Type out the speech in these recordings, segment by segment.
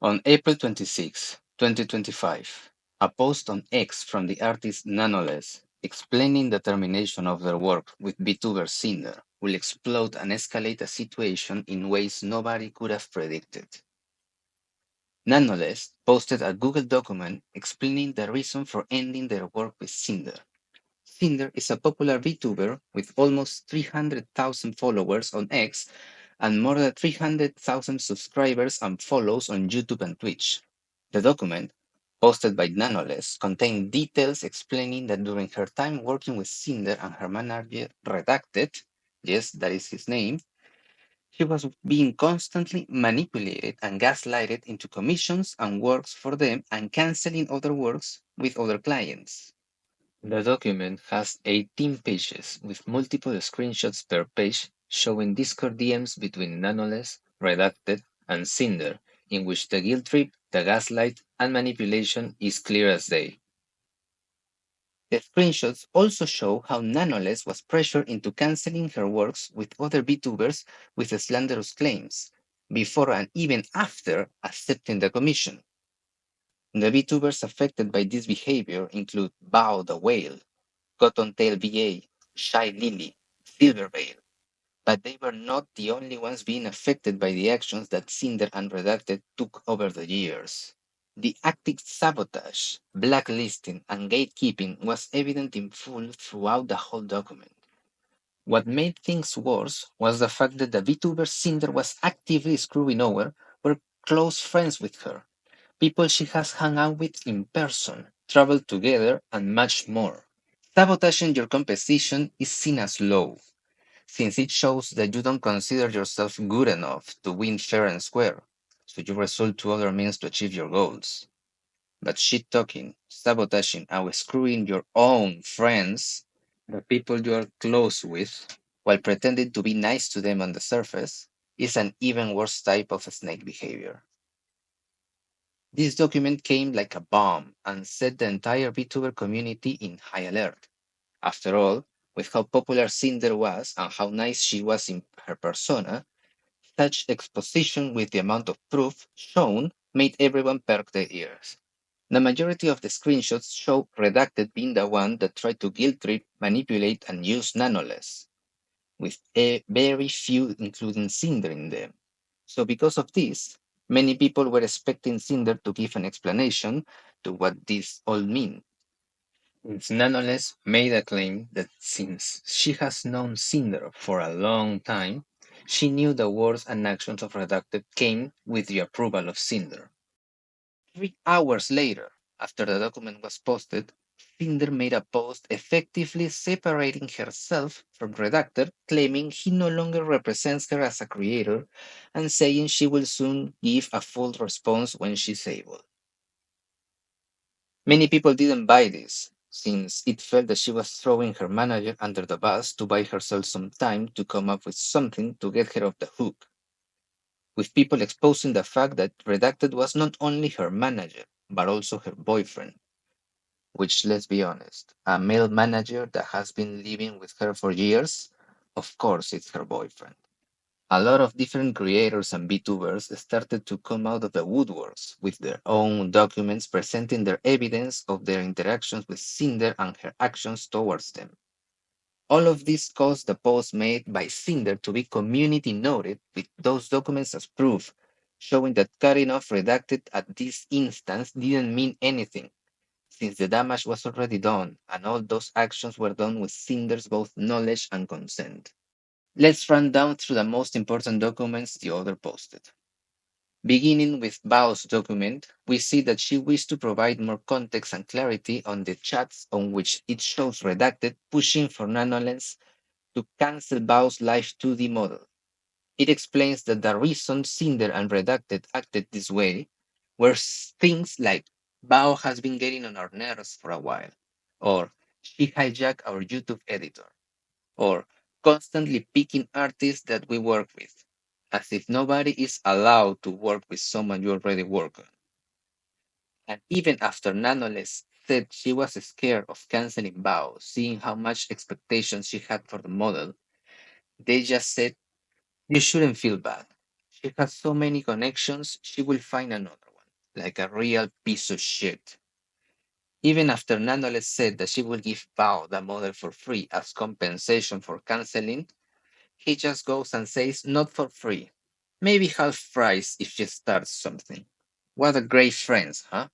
On April 26, 2025, a post on X from the artist Nanoless explaining the termination of their work with VTuber Sinder will explode and escalate a situation in ways nobody could have predicted. Nonetheless, posted a Google document explaining the reason for ending their work with Cinder. Cinder is a popular VTuber with almost 300,000 followers on X and more than 300,000 subscribers and follows on YouTube and Twitch. The document, posted by Nanoless, contained details explaining that during her time working with Cinder and her manager Redacted, yes, that is his name, she was being constantly manipulated and gaslighted into commissions and works for them and canceling other works with other clients. The document has 18 pages with multiple screenshots per page showing Discord DMs between Nanoless, Redacted, and Cinder, in which the guilt trip, the gaslight, and manipulation is clear as day. The screenshots also show how Nanoless was pressured into canceling her works with other VTubers with slanderous claims, before and even after accepting the commission. The VTubers affected by this behavior include Bao the Whale, Cottontail VA, Shy Lily, Silverveil, but they were not the only ones being affected by the actions that Cinder and Redacted took over the years. The active sabotage, blacklisting, and gatekeeping was evident in full throughout the whole document. What made things worse was the fact that the VTuber Cinder was actively screwing over were close friends with her, people she has hung out with in person, traveled together, and much more. Sabotaging your composition is seen as low, since it shows that you don't consider yourself good enough to win fair and square, so you resort to other means to achieve your goals. But shit talking, sabotaging, and screwing your own friends, the people you are close with, while pretending to be nice to them on the surface, is an even worse type of snake behavior. This document came like a bomb and set the entire VTuber community in high alert. After all, with how popular Cinder was and how nice she was in her persona, such exposition with the amount of proof shown made everyone perk their ears. The majority of the screenshots show Redacted being the one that tried to guilt trip, manipulate, and use Nanoless, with very few including Cinder in them. So, because of this, many people were expecting Cinder to give an explanation to what this all means. It's nonetheless made a claim that since she has known Cinder for a long time, she knew the words and actions of Redacted came with the approval of Cinder. 3 hours later, after the document was posted, Cinder made a post effectively separating herself from Redacted, claiming he no longer represents her as a creator and saying she will soon give a full response when she's able. Many people didn't buy this, since it felt that she was throwing her manager under the bus to buy herself some time to come up with something to get her off the hook, with people exposing the fact that Redacted was not only her manager, but also her boyfriend, which, let's be honest, a male manager that has been living with her for years, of course it's her boyfriend. A lot of different creators and VTubers started to come out of the woodworks with their own documents presenting their evidence of their interactions with Cinder and her actions towards them. All of this caused the post made by Cinder to be community noted with those documents as proof, showing that cutting off Redacted at this instance didn't mean anything, since the damage was already done and all those actions were done with Cinder's both knowledge and consent. Let's run down through the most important documents the author posted. Beginning with Bao's document, we see that she wished to provide more context and clarity on the chats on which it shows Redacted pushing for Nanolens to cancel Bao's Live 2D model. It explains that the reason Cinder and Redacted acted this way were things like Bao has been getting on our nerves for a while, or she hijacked our YouTube editor, or constantly picking artists that we work with, as if nobody is allowed to work with someone you already work on. And even after Nanoles said she was scared of canceling Bao, seeing how much expectations she had for the model, they just said, you shouldn't feel bad. She has so many connections, she will find another one. like a real piece of shit. Even after Nanoles said that she will give Bao the model for free as compensation for canceling, he just goes and says not for free. Maybe half price if she starts something. What a great friends, huh?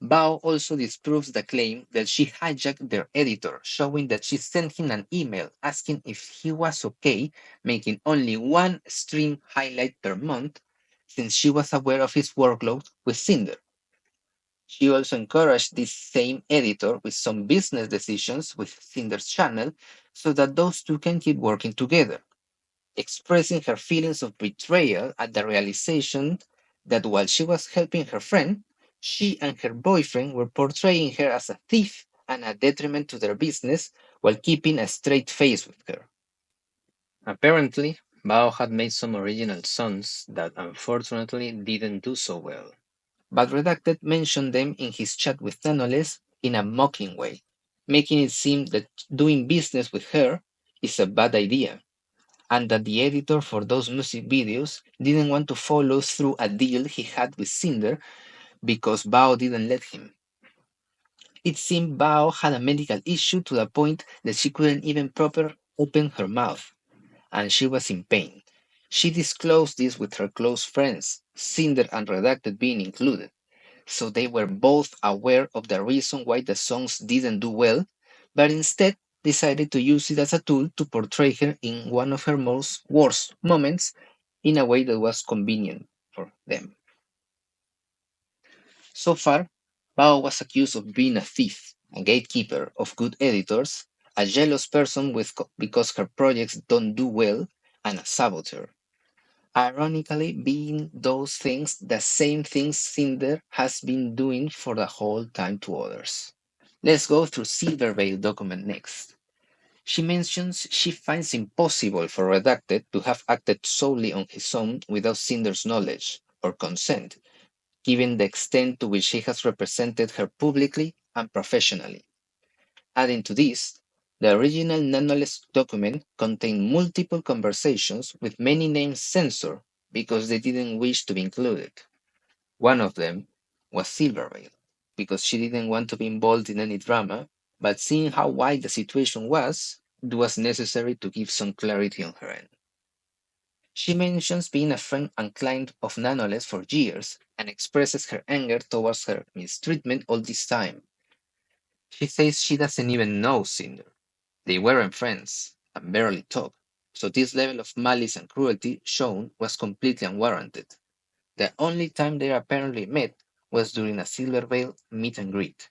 Bao also disproves the claim that she hijacked their editor, showing that she sent him an email asking if he was okay making only one stream highlight per month since she was aware of his workload with Cinder. She also encouraged this same editor with some business decisions with Cinder's channel so that those two can keep working together, expressing her feelings of betrayal at the realization that while she was helping her friend, she and her boyfriend were portraying her as a thief and a detriment to their business while keeping a straight face with her. Apparently, Bao had made some original songs that unfortunately didn't do so well, but Redacted mentioned them in his chat with Tanoles in a mocking way, making it seem that doing business with her is a bad idea and that the editor for those music videos didn't want to follow through a deal he had with Cinder because Bao didn't let him. It seemed Bao had a medical issue to the point that she couldn't even proper open her mouth, and she was in pain. She disclosed this with her close friends, Cinder and Redacted being included, so they were both aware of the reason why the songs didn't do well, but instead decided to use it as a tool to portray her in one of her most worst moments in a way that was convenient for them. So far, Bao was accused of being a thief, a gatekeeper of good editors, a jealous person because her projects don't do well, and a saboteur. Ironically, being those things the same things Cinder has been doing for the whole time to others. Let's go through Silverveil document next. She mentions she finds impossible for Redacted to have acted solely on his own without Cinder's knowledge or consent, given the extent to which he has represented her publicly and professionally. Adding to this, the original nonetheless document contained multiple conversations with many names censored because they didn't wish to be included. One of them was Silverveil, because she didn't want to be involved in any drama, but seeing how wide the situation was, it was necessary to give some clarity on her end. She mentions being a friend and client of Nanoles for years and expresses her anger towards her mistreatment all this time. She says she doesn't even know Cinder. They weren't friends and barely talked, so this level of malice and cruelty shown was completely unwarranted. The only time they apparently met was during a Silverveil meet and greet.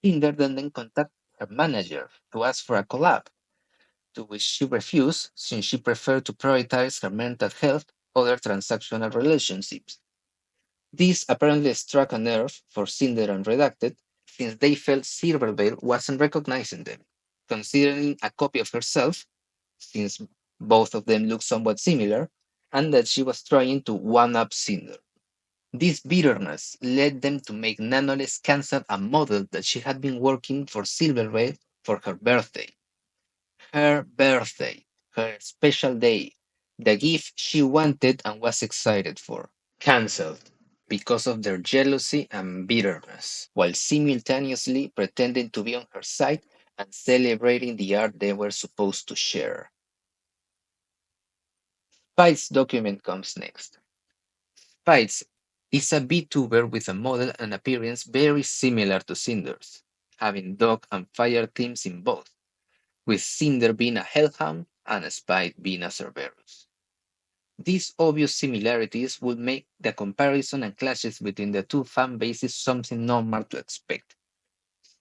Cinder then contacted her manager to ask for a collab, to which she refused since she preferred to prioritize her mental health over transactional relationships. This apparently struck a nerve for Cinder and Redacted since they felt Silverveil wasn't recognizing them, considering a copy of herself, since both of them look somewhat similar, and that she was trying to one up Cinder. This bitterness led them to make Nanoles cancel a model that she had been working for Silverveil for her birthday, her special day, the gift she wanted and was excited for. Cancelled because of their jealousy and bitterness, while simultaneously pretending to be on her side and celebrating the art they were supposed to share. Spice's document comes next. Spice is a VTuber with a model and appearance very similar to Cinder's, having dog and fire themes in both, with Cinder being a hellhound and Spite being a Cerberus. These obvious similarities would make the comparison and clashes between the two fan bases something normal to expect.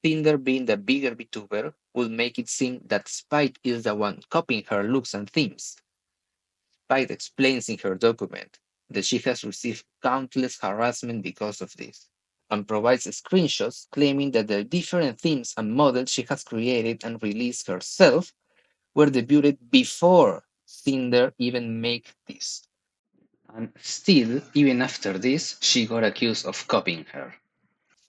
Cinder being the bigger VTuber would make it seem that Spite is the one copying her looks and themes. Spite explains in her document that she has received countless harassment because of this, and provides screenshots claiming that the different themes and models she has created and released herself were debuted before Cinder even made this. And still, even after this, she got accused of copying her.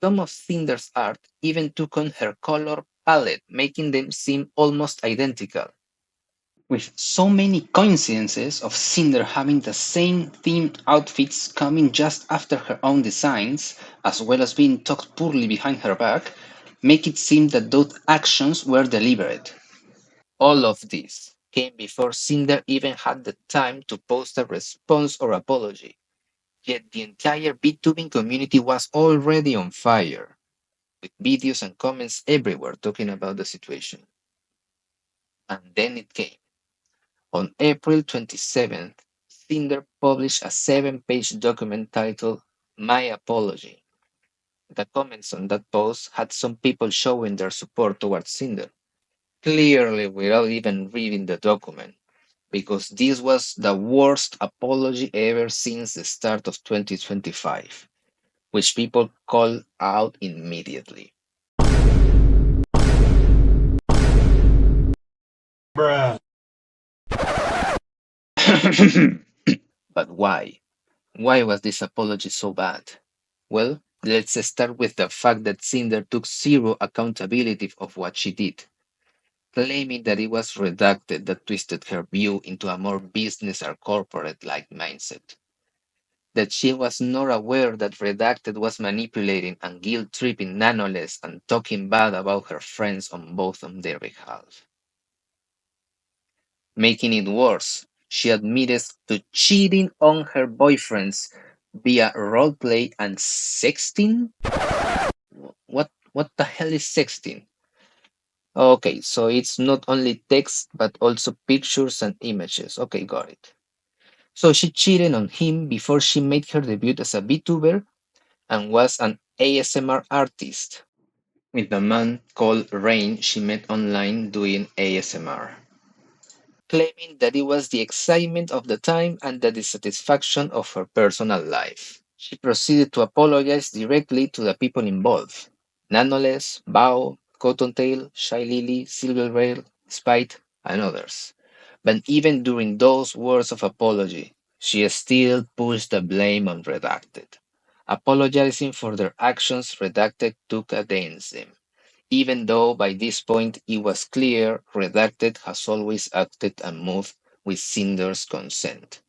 Some of Cinder's art even took on her color palette, making them seem almost identical. With so many coincidences of Cinder having the same themed outfits coming just after her own designs, as well as being talked poorly behind her back, make it seem that those actions were deliberate. All of this came before Cinder even had the time to post a response or apology, yet the entire VTubing community was already on fire, with videos and comments everywhere talking about the situation. And then it came. On April 27th, Sinder published a 7-page document titled My Apology. The comments on that post had some people showing their support towards Sinder, clearly without even reading the document, because this was the worst apology ever since the start of 2025, which people called out immediately. Bruh. But why? Why was this apology so bad? Well, let's start with the fact that Cinder took zero accountability of what she did, claiming that it was redacted that twisted her view into a more business or corporate like mindset. That she was not aware that redacted was manipulating and guilt tripping Nonetheless and talking bad about her friends on both of their behalf. Making it worse, she admitted to cheating on her boyfriends via roleplay and sexting. What the hell is sexting? Okay, so it's not only text but also pictures and images. Okay, got it. So she cheated on him before she made her debut as a VTuber and was an ASMR artist with a man called Rain she met online doing ASMR, claiming that it was the excitement of the time and the dissatisfaction of her personal life. She proceeded to apologize directly to the people involved. Nonetheless, Bao, Cottontail, Shy Lily, Silver Rail, Spite, and others. But even during those words of apology, she still pushed the blame on Redacted, apologizing for their actions Redacted took against them, even though by this point it was clear Redacted has always acted and moved with Cinder's consent.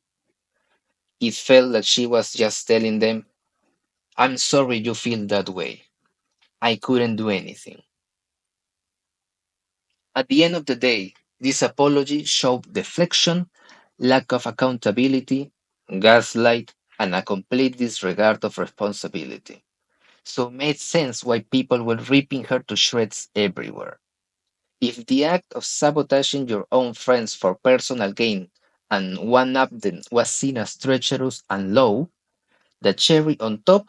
It felt that she was just telling them, I'm sorry you feel that way. I couldn't do anything. At the end of the day, this apology showed deflection, lack of accountability, gaslight, and a complete disregard of responsibility. So it made sense why people were ripping her to shreds everywhere. If the act of sabotaging your own friends for personal gain and one up them was seen as treacherous and low, the cherry on top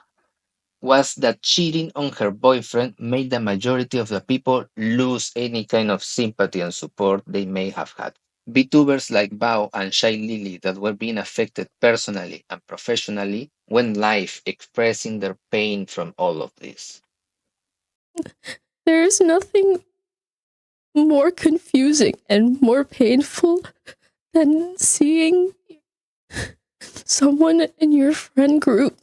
was that cheating on her boyfriend made the majority of the people lose any kind of sympathy and support they may have had. VTubers like Bao and Shy Lily that were being affected personally and professionally went live expressing their pain from all of this. There's nothing more confusing and more painful than seeing someone in your friend group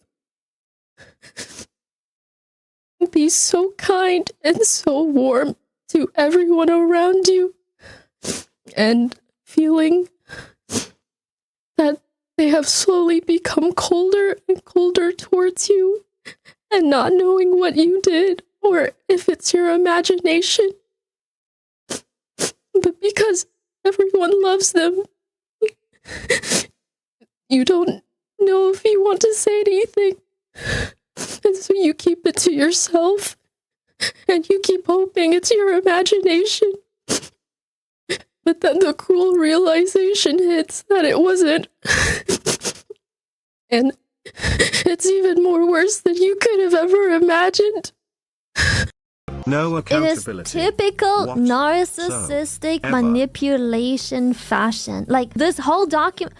be so kind and so warm to everyone around you and feeling that they have slowly become colder and colder towards you and not knowing what you did or if it's your imagination. But because everyone loves them, you don't know if you want to say anything. And so you keep it to yourself. And you keep hoping it's your imagination. But then the cruel realization hits that it wasn't. And it's even more worse than you could have ever imagined. No It is accountability. typical What? narcissistic So, ever. manipulation fashion. Like this whole document.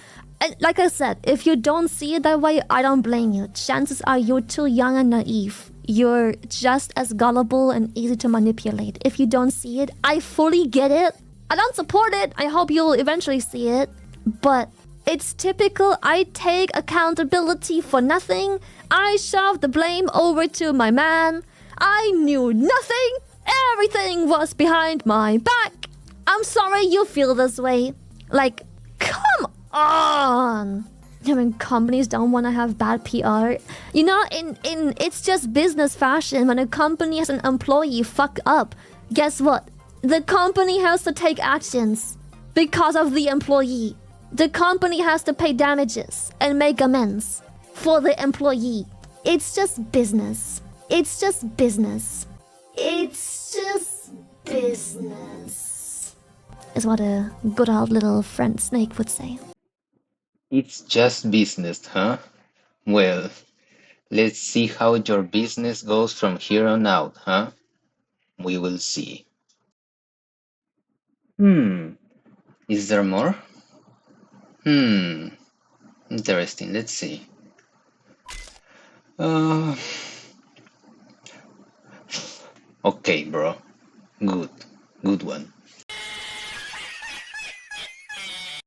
Like I said, if you don't see it that way, I don't blame you. Chances are you're too young and naive. You're just as gullible and easy to manipulate. If you don't see it, I fully get it. I don't support it. I hope you'll eventually see it. But it's typical. I take accountability for nothing. I shove the blame over to my man. I knew nothing. Everything was behind my back. I'm sorry you feel this way. Like, come on. I mean, companies don't want to have bad PR. You know, in it's just business fashion. When a company has an employee fuck up, guess what? The company has to take actions because of the employee. The company has to pay damages and make amends for the employee. It's just business. It's just business. It's just business. Is what a good old little friend Snake would say. It's just business, huh? Well, let's see how your business goes from here on out, huh? We will see. Is there more? Interesting. Let's see. Uh, okay, bro. Good. Good one.